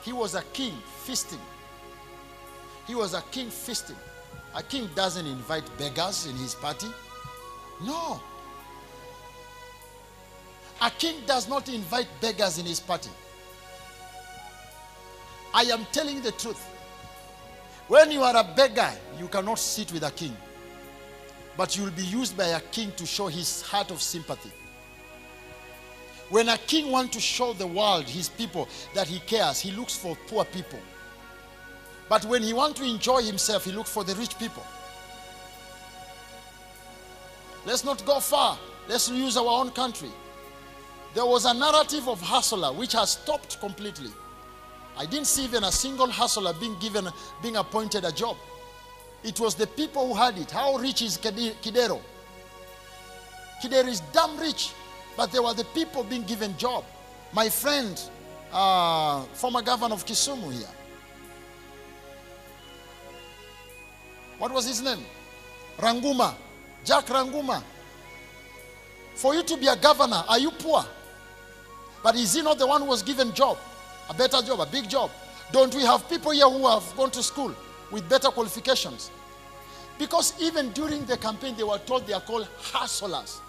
He was a king feasting. He was a king feasting. A king doesn't invite beggars in his party. No. A king does not invite beggars in his party. I am telling you the truth. When you are a beggar, you cannot sit with a king. But you will be used by a king to show his heart of sympathy. When a king wants to show the world, his people, that he cares, he looks for poor people. But when he wants to enjoy himself, he looks for the rich people. Let's not go far. Let's use our own country. There was a narrative of hustler which has stopped completely. I didn't see even a single hustler being appointed a job. It was the people who had it. How rich is Kidero? Kidero is damn rich, but there were the people being given job. My friend, former governor of Kisumu here. What was his name? Ranguma. Jack Ranguma. For you to be a governor, are you poor? But is he not the one who was given job? A better job, a big job. Don't we have people here who have gone to school with better qualifications? Because even during the campaign, they were told they are called hustlers.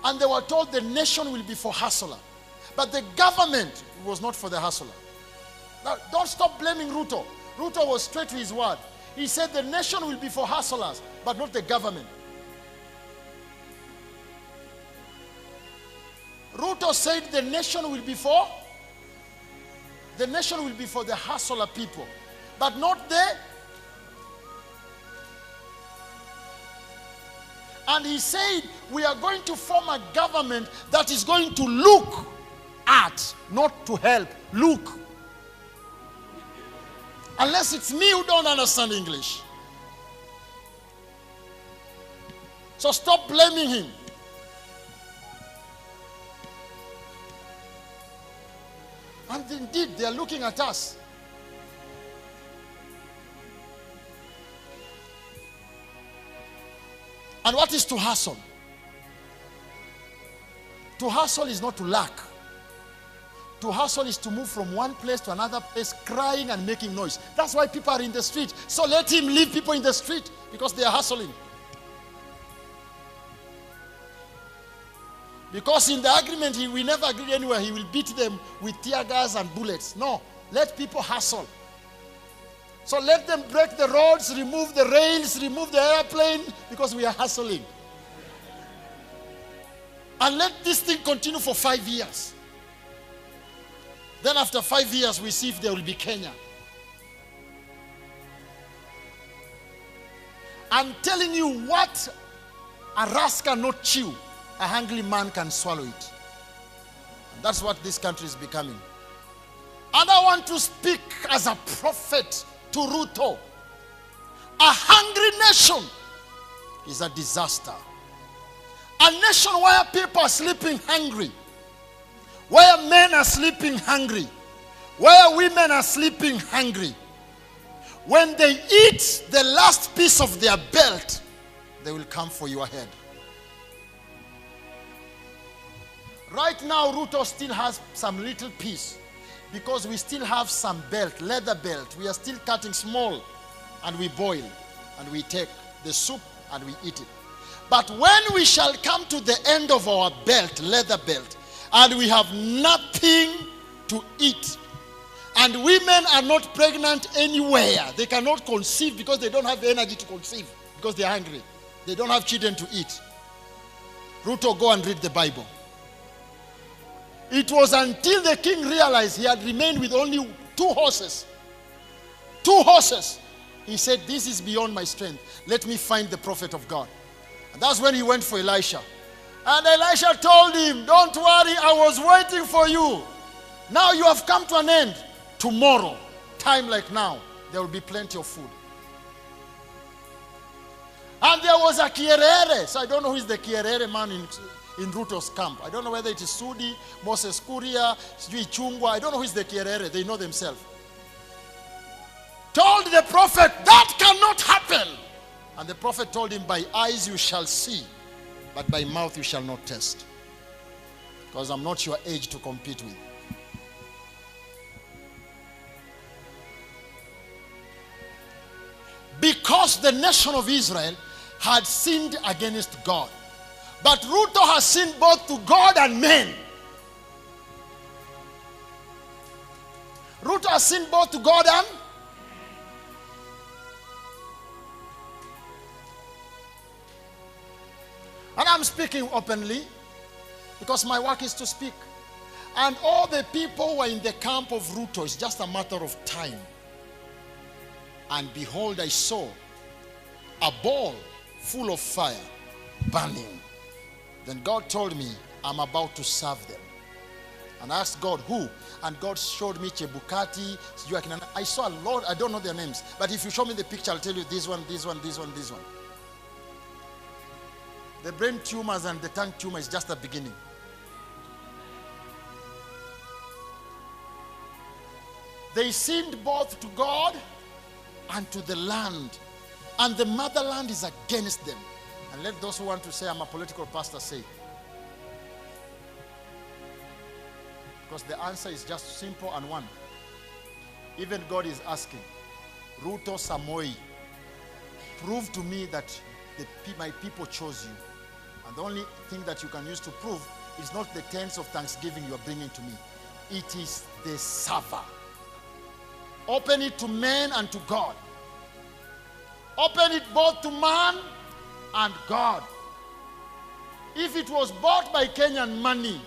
And they were told the nation will be for hustler. But the government was not for the hustler. Now, don't stop blaming Ruto. Ruto was straight to his word. He said the nation will be for hustlers, but not the government. Ruto said the nation will be for the hustler people, but not the. And he said we are going to form a government that is going to look at, not to help, look. Unless it's me who don't understand English. So stop blaming him. And indeed, they are looking at us. And what is to hustle? To hustle is not to lack. To hustle is to move from one place to another place, crying and making noise. That's why people are in the street. So let him leave people in the street, because they are hustling. Because in the agreement, we never agreed anywhere. He will beat them with tear gas and bullets. No, let people hustle. So let them break the roads, remove the rails, remove the airplane, because we are hustling. And let this thing continue for 5 years. Then after 5 years, we see if there will be Kenya. I'm telling you, what a rascal not chew, a hungry man can swallow it. And that's what this country is becoming. And I want to speak as a prophet to Ruto. A hungry nation is a disaster. A nation where people are sleeping hungry, where men are sleeping hungry, where women are sleeping hungry. When they eat the last piece of their belt, they will come for your head. Right now, Ruto still has some little piece, because we still have some belt, leather belt. We are still cutting small, and we boil, and we take the soup, and we eat it. But when we shall come to the end of our belt, leather belt, and we have nothing to eat, and women are not pregnant anywhere, they cannot conceive because they don't have the energy to conceive, because they are hungry, they don't have children to eat. Ruto, go and read the Bible. It was until the king realized he had remained with only 2 horses. 2 horses. He said, this is beyond my strength. Let me find the prophet of God. And that's when he went for Elisha. And Elisha told him, don't worry, I was waiting for you. Now you have come to an end. Tomorrow, time like now, there will be plenty of food. And there was a Kierere. So I don't know who is the Kierere man in Ruto's camp. I don't know whether it is Sudi, Moses Kuria, Sijui Chungwa. I don't know who is the Kierere. They know themselves. Told the prophet, that cannot happen. And the prophet told him, by eyes you shall see, but by mouth you shall not taste. Because I'm not your age to compete with. because the nation of Israel had sinned against God. But Ruto has sinned both to God and men. Ruto has sinned both to God and... And I'm speaking openly because my work is to speak. And all the people who are in the camp of Ruto, it's just a matter of time. And behold, I saw a ball full of fire burning. Then God told me, I'm about to serve them. And I asked God, who? And God showed me Chebukati. I saw a lot, I don't know their names. But if you show me the picture, I'll tell you this one, this one, this one, this one. The brain tumors and the tongue tumor is just the beginning. They sinned both to God and to the land. And the motherland is against them. And let those who want to say I'm a political pastor say. Because the answer is just simple and one. Even God is asking, Ruto Samoi, prove to me that my people chose you. And the only thing that you can use to prove is not the tens of thanksgiving you are bringing to me. It is the server. Open it to men and to God. Open it both to man and God. If it was bought by Kenyan money,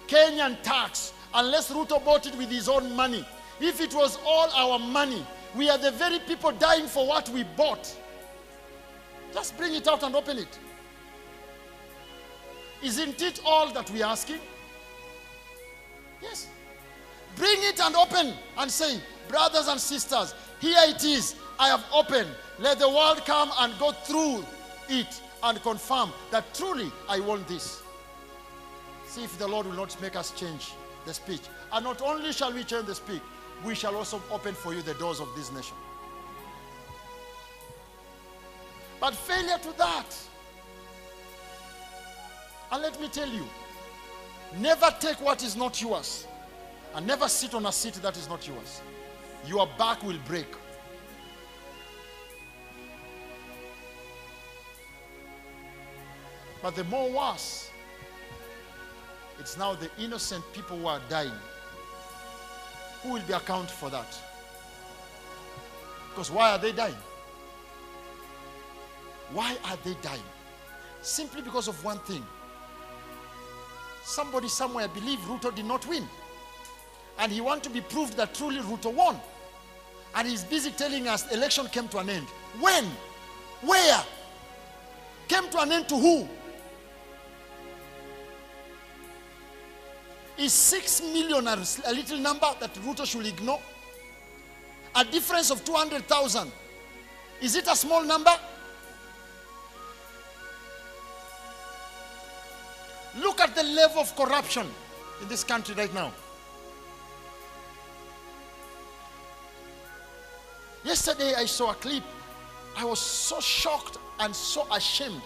Kenyan tax, unless Ruto bought it with his own money, if it was all our money, we are the very people dying for what we bought. Just bring it out and open it. Isn't it all that we are asking? Yes. Bring it and open and say, brothers and sisters, here it is. I have opened. Let the world come and go through it and confirm that truly I want this. See if the Lord will not make us change the speech. And not only shall we change the speech, we shall also open for you the doors of this nation. But failure to that. And let me tell you, never take what is not yours. And never sit on a seat that is not yours. Your back will break. But the more worse, it's now the innocent people who are dying. Who will be accountable for that? Because why are they dying? Why are they dying? Simply because of one thing. Somebody somewhere believed Ruto did not win. And he wants to be proved that truly Ruto won. And he's busy telling us the election came to an end. When? Where? Came to an end to who? Is 6 million a little number that Ruto should ignore? A difference of 200,000. Is it a small number? Look at the level of corruption in this country right now. Yesterday I saw a clip. I was so shocked and so ashamed.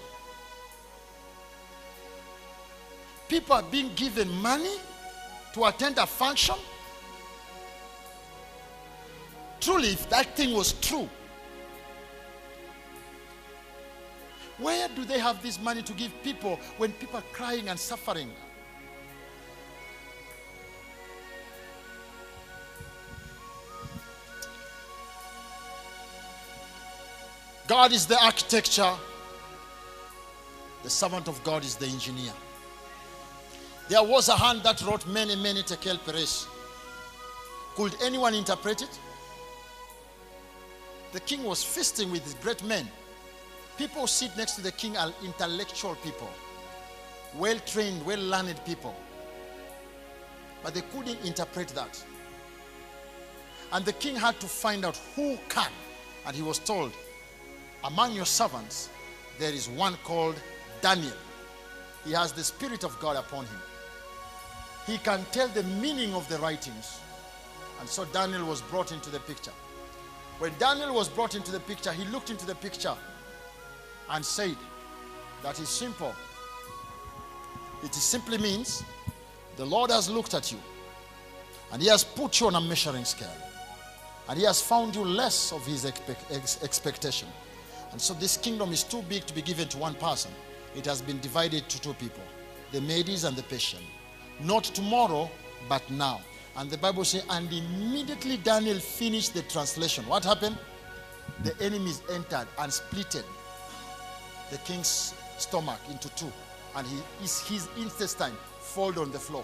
People are being given money to attend a function. Truly, if that thing was true, where do they have this money to give people when people are crying and suffering? God is the architecture. The servant of God is the engineer. There was a hand that wrote many, many tekel peresh. Could anyone interpret it? The king was feasting with his great men. People who sit next to the king are intellectual people, well-trained, well-learned people. But they couldn't interpret that. And the king had to find out who can. And he was told, among your servants, there is one called Daniel. He has the Spirit of God upon him. He can tell the meaning of the writings. And so Daniel was brought into the picture. When Daniel was brought into the picture, he looked into the picture and said, that is simple. It simply means the Lord has looked at you and he has put you on a measuring scale. And he has found you less of his expectation. And so this kingdom is too big to be given to one person. It has been divided to two people, the Medes and the Persian. Not tomorrow, but now. And the Bible says, and immediately Daniel finished the translation. What happened? The enemies entered and splitted the king's stomach into two. And his intestine folded on the floor.